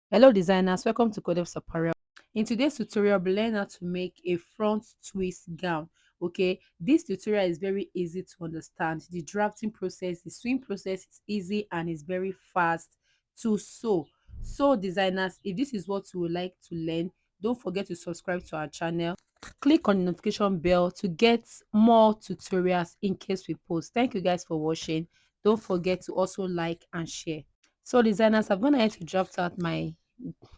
Hello designers, welcome to Code of Apparel. In today's tutorial, we'll learn how to make a front twist gown. Okay, this tutorial is very easy to understand. The drafting process, the sewing process is easy and is very fast to sew. So designers, if this is what you would like to learn, don't forget to subscribe to our channel. Click on the notification bell to get more tutorials in case we post. Thank you guys for watching. Don't forget to also like and share. So designers, I'm gonna to draft out my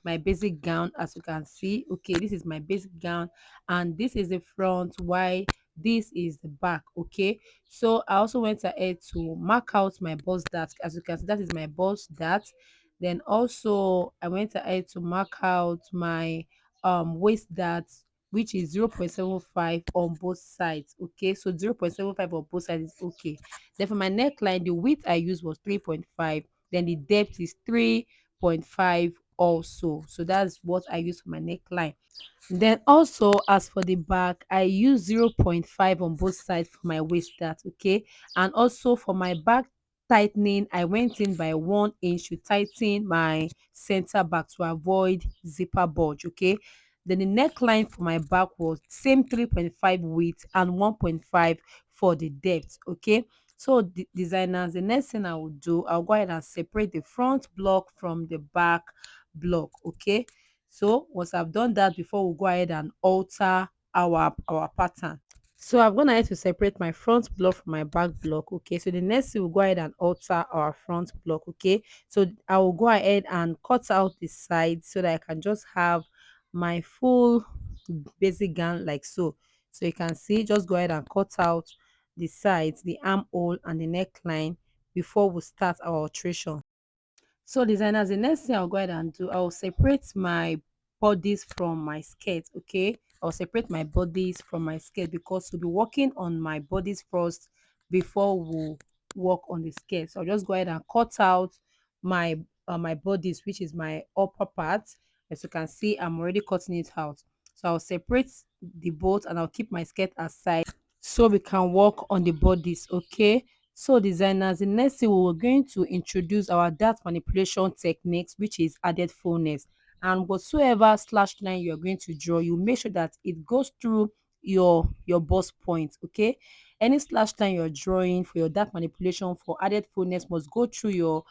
basic gown. As you can see, okay, this is my basic gown and this is the front, why this is the back. Okay, so I also went ahead to mark out my bust dart. As you can see, that is my bust dart. Then also I went ahead to mark out my waist dart, which is 0.75 on both sides. Okay, so 0.75 on both sides is okay. Then for my neckline, the width I used was 3.5, then the depth is 3.5 also. So that's what I use for my neckline. Then also as for the back, I use 0.5 on both sides for my waist dart. Okay, and also for my back tightening, I went in by 1 inch to tighten my center back to avoid zipper bulge. Okay, then the neckline for my back was same 3.5 width and 1.5 for the depth. Okay, so the designers, the next thing I will do, I'll go ahead and separate the front block from the back block. Okay, so once I've done that, before we go ahead and alter our pattern. So I'm gonna have to separate my front block from my back block. Okay, so the next thing we'll go ahead and alter our front block. Okay, so I will go ahead and cut out the side so that I can just have my full basic gown like so. So you can see, just go ahead and cut out the sides, the armhole and the neckline before we start our alteration. So designers, the next thing I'll go ahead and do, I'll separate my bodies from my skirt. Okay, I'll separate my bodies from my skirt because we'll be working on my bodies first before we work on the skirt. So I'll just go ahead and cut out my bodies, which is my upper part. As you can see, I'm already cutting it out. So I'll separate the both and I'll keep my skirt aside so we can work on the bodies. Okay, so designers, the next thing we're going to introduce our dart manipulation techniques, which is added fullness. And whatsoever slash line you're going to draw, you make sure that it goes through your bust point. Okay, any slash line you're drawing for your dart manipulation for added fullness must go through your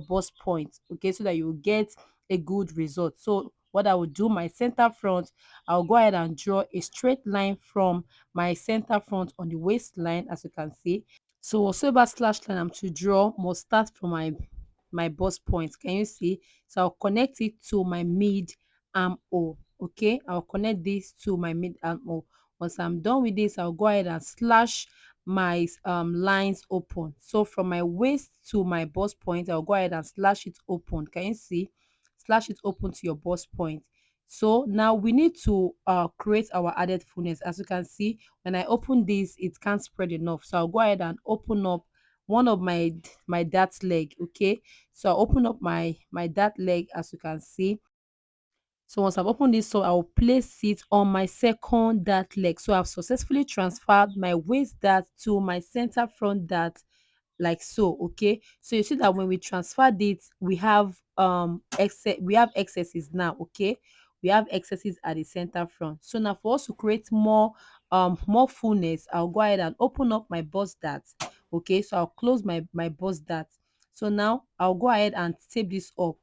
bust point. Okay, so that you will get a good result. So what I will do, my center front, I'll go ahead and draw a straight line from my center front on the waistline. As you can see, so whatsoever slash line I'm to draw must start from my bust point. Can you see? So I'll connect it to my mid armhole. Okay, I'll connect this to my mid armhole. Once I'm done with this, I'll go ahead and slash my lines open. So from my waist to my bust point, I'll go ahead and slash it open. Can you see? Slash it open to your bust point. So now we need to create our added fullness. As you can see, when I open this, it can't spread enough. So I'll go ahead and open up one of my dart leg. Okay, so I'll open up my dart leg, as you can see. So once I've opened this, so I'll place it on my second dart leg. So I've successfully transferred my waist dart to my center front dart like so. Okay, so you see that when we transferred it, we have excesses now. Okay, we have excesses at the center front. So now for us to create more fullness, I'll go ahead and open up my bust dart. Okay, so I'll close my bust dart. So now I'll go ahead and tape this up.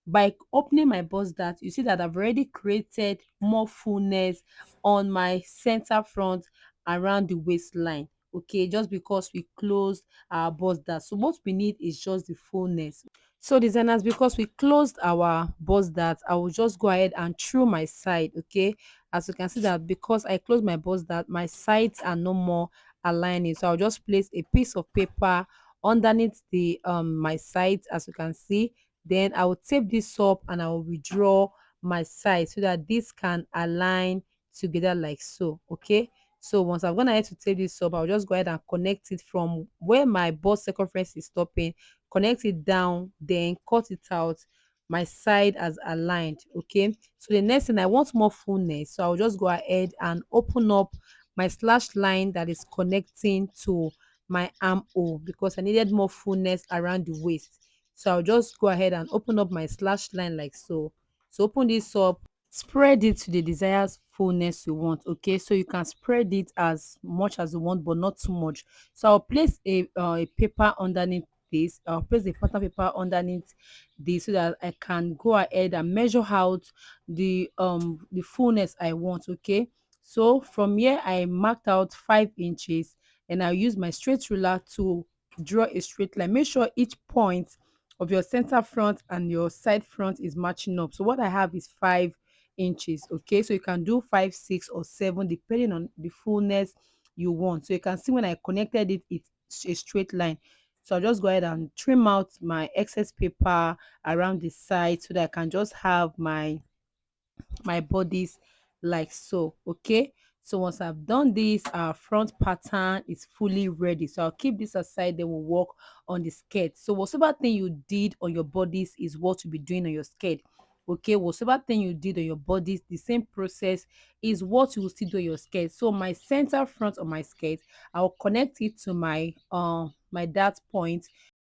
By opening my bust dart, you see that I've already created more fullness on my center front around the waistline. Okay, just because we closed our bust dart. So what we need is just the fullness. So designers, because we closed our bust dart, I will just go ahead and through my side. Okay, as you can see that because I closed my bust dart, my sides are no more aligning. So I'll just place a piece of paper underneath the my sides, as you can see. Then I will tape this up and I will withdraw my side so that this can align together like so. Okay, so once I'm gonna have to tape this up, I'll just go ahead and connect it from where my bust circumference is stopping, connect it down, then cut it out. My side has aligned. Okay, so the next thing, I want more fullness, so I'll just go ahead and open up my slash line that is connecting to my armhole because I needed more fullness around the waist. So I'll just go ahead and open up my slash line like so. So open this up, spread it to the desired fullness you want. Okay, so you can spread it as much as you want, but not too much. So I'll place a paper underneath this. I'll place the pattern paper underneath this so that I can go ahead and measure out the fullness I want. Okay, so from here I marked out 5 inches, and I'll use my straight ruler to draw a straight line. Make sure each point of your center front and your side front is matching up. So what I have is 5 inches. Okay, so you can do 5, 6, or 7 depending on the fullness you want. So you can see when I connected it, it's a straight line. So I'll just go ahead and trim out my excess paper around the side so that I can just have my bodies like so. Okay, so once I've done this, our front pattern is fully ready. So I'll keep this aside, then we'll work on the skirt. So whatever thing you did on your bodies is what you'll be doing on your skirt. Okay, whatever thing you did on your bodies, the same process is what you will still do on your skirt. So my center front of my skirt, I'll connect it to my dart point,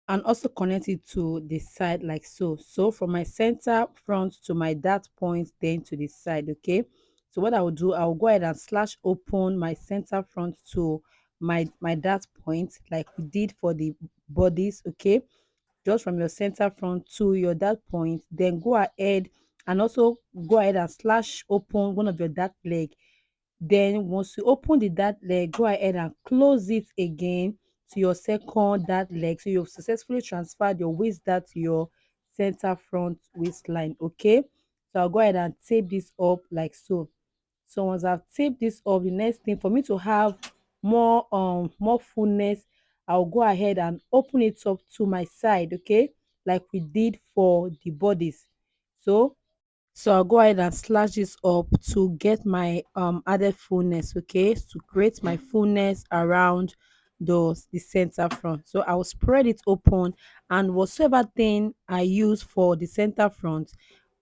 and also connect it to the side like so. So from my center front to my dart point, then to the side. Okay, so what I will do, I will go ahead and slash open my center front to my dart point like we did for the bodies. Okay, just from your center front to your dart point, then go ahead and also go ahead and slash open one of your dart leg. Then once you open the dart leg, go ahead and close it again to your second dart leg. So you've successfully transferred your waist dart to your center front waistline. Okay, so I'll go ahead and tape this up like so. So once I've taped this up, the next thing for me to have more fullness, I'll go ahead and open it up to my side. Okay, like we did for the bodies. So so I'll go ahead and slash this up to get my added fullness. Okay, to create my fullness around the center front. So I'll spread it open, and whatsoever thing I use for the center front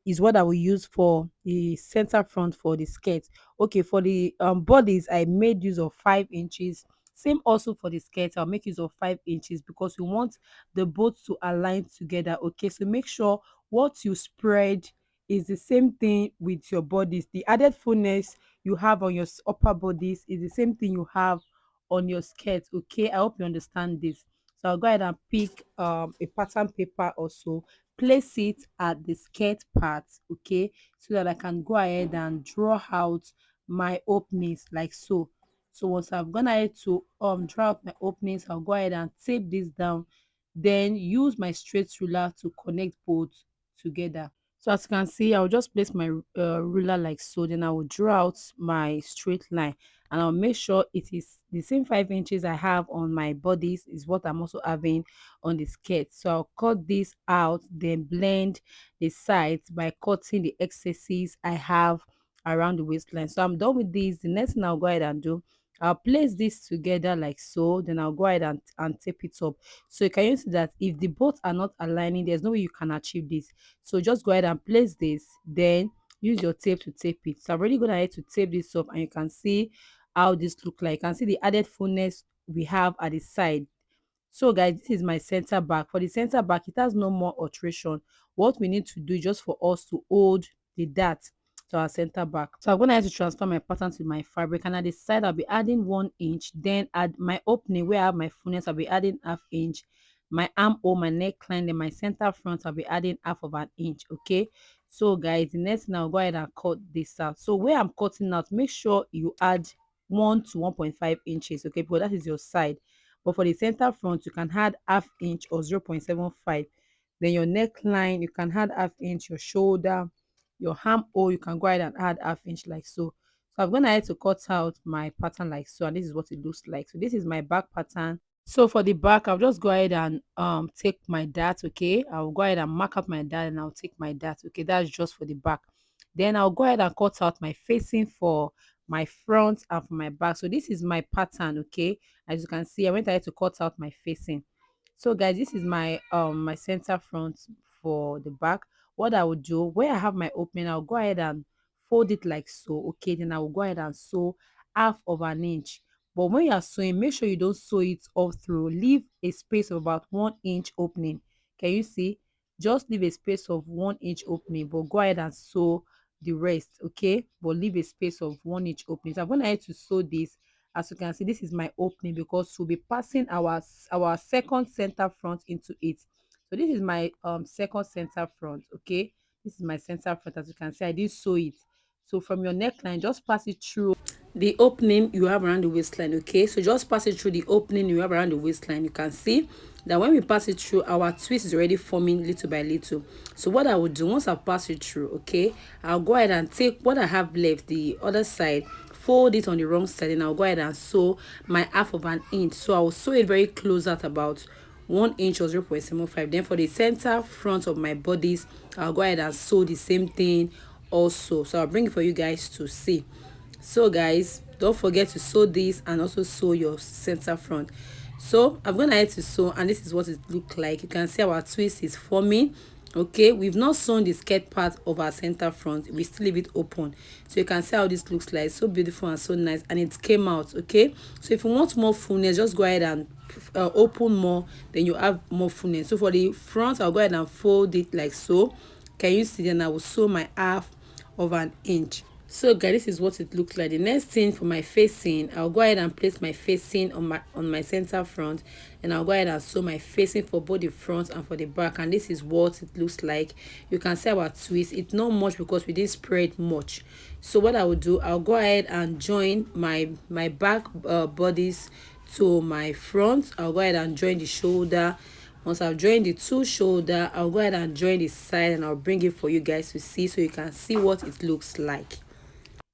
is what I will use for the center front for the skirt. Okay, for the bodies, I made use of 5 inches. Same also for the skirt, I'll make use of 5 inches because we want the both to align together. Okay, so make sure what you spread is the same thing with your bodies. The added fullness you have on your upper bodies is the same thing you have on your skirt. Okay, I hope you understand this. So I'll go ahead and pick a pattern paper also, place it at the skirt part. Okay, so that I can go ahead and draw out my openings like so. So once I've gone ahead to draw out my openings, I'll go ahead and tape this down, then use my straight ruler to connect both together. So as you can see, I'll just place my ruler like so. Then I will draw out my straight line, and I'll make sure it is the same 5 inches I have on my bodies is what I'm also having on the skirt. So I'll cut this out, then blend the sides by cutting the excesses I have around the waistline. So I'm done with this. The next thing I'll go ahead and do, I'll place this together like so. Then I'll go ahead and tape it up. So you can see that if the both are not aligning, there's no way you can achieve this. So just go ahead and place this, then use your tape to tape it. So I've already gone ahead to tape this up, and you can see how this look like. You can see the added fullness we have at the side. So guys, this is my center back. For the center back, it has no more alteration. What we need to do is just for us to hold the dart to our center back. So I'm going to have to transfer my pattern to my fabric, and at the side I'll be adding 1 inch. Then at my opening where I have my fullness, I'll be adding half inch. My armhole, my neckline, then my center front, I'll be adding half of an inch. Okay, so guys, the next thing I'll go ahead and cut this out. So where I'm cutting out, make sure you add 1 to 1.5 inches. Okay, because that is your side. But for the center front, you can add half inch or 0.75. Then your neckline, you can add half inch. Your shoulder, your armhole, you can go ahead and add half inch like so. So I'm gonna have to cut out my pattern like so, and this is what it looks like. So this is my back pattern. So for the back, I'll just go ahead and take my dart. Okay, I'll go ahead and mark up my dart, and I'll take my dart. Okay, that's just for the back. Then I'll go ahead and cut out my facing for my front and for my back. So this is my pattern. Okay, as you can see, I went ahead to cut out my facing. So guys, this is my center front for the back. What I will do, where I have my opening, I'll go ahead and fold it like so. Okay, then I will go ahead and sew half of an inch. But when you are sewing, make sure you don't sew it all through. Leave a space of about 1 inch opening. Can you see? just leave a space of 1 inch opening, but go ahead and sew the rest, okay? But leave a space of 1 inch opening. So I'm going ahead to sew this. As you can see, this is my opening because we'll be passing our second center front into it. So this is my second center front, okay? This is my center front. As you can see, I did sew it. So from your neckline, just pass it through the opening you have around the waistline, okay? So just pass it through the opening you have around the waistline. You can see that when we pass it through, our twist is already forming little by little. So what I will do, once I pass it through, okay, I'll go ahead and take what I have left, the other side, fold it on the wrong side, and I'll go ahead and sew my half of an inch. So I will sew it very close at about 1 inch or 0.75. Then for the center front of my bodies, I'll go ahead and sew the same thing also. So I'll bring it for you guys to see. So guys, don't forget to sew this and also sew your center front. So I'm gonna head to sew, and this is what it look like. You can see our twist is forming. Okay, we've not sewn the skirt part of our center front, we still leave it open. So you can see how this looks like. So beautiful and so nice, and it came out. Okay, so if you want more fullness, just go ahead and open more, then you have more fullness. So for the front, I'll go ahead and fold it like so. Can you see? Then I will sew my half of an inch. So guys, this is what it looks like. The next thing for my facing, I'll go ahead and place my facing on my center front, and I'll go ahead and sew my facing for both the front and for the back. And this is what it looks like. You can see our twist. It's not much because we didn't spread much. So what I will do, I'll go ahead and join my back bodies to my front. I'll go ahead and join the shoulder. Once I've joined the two shoulder, I'll go ahead and join the side, and I'll bring it for you guys to see, so you can see what it looks like.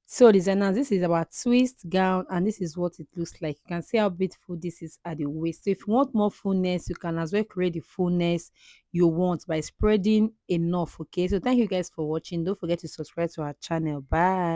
So designers, this is our twist gown, and this is what it looks like. You can see how beautiful this is at the waist. So if you want more fullness, you can as well create the fullness you want by spreading enough. Okay, so thank you guys for watching. Don't forget to subscribe to our channel. Bye.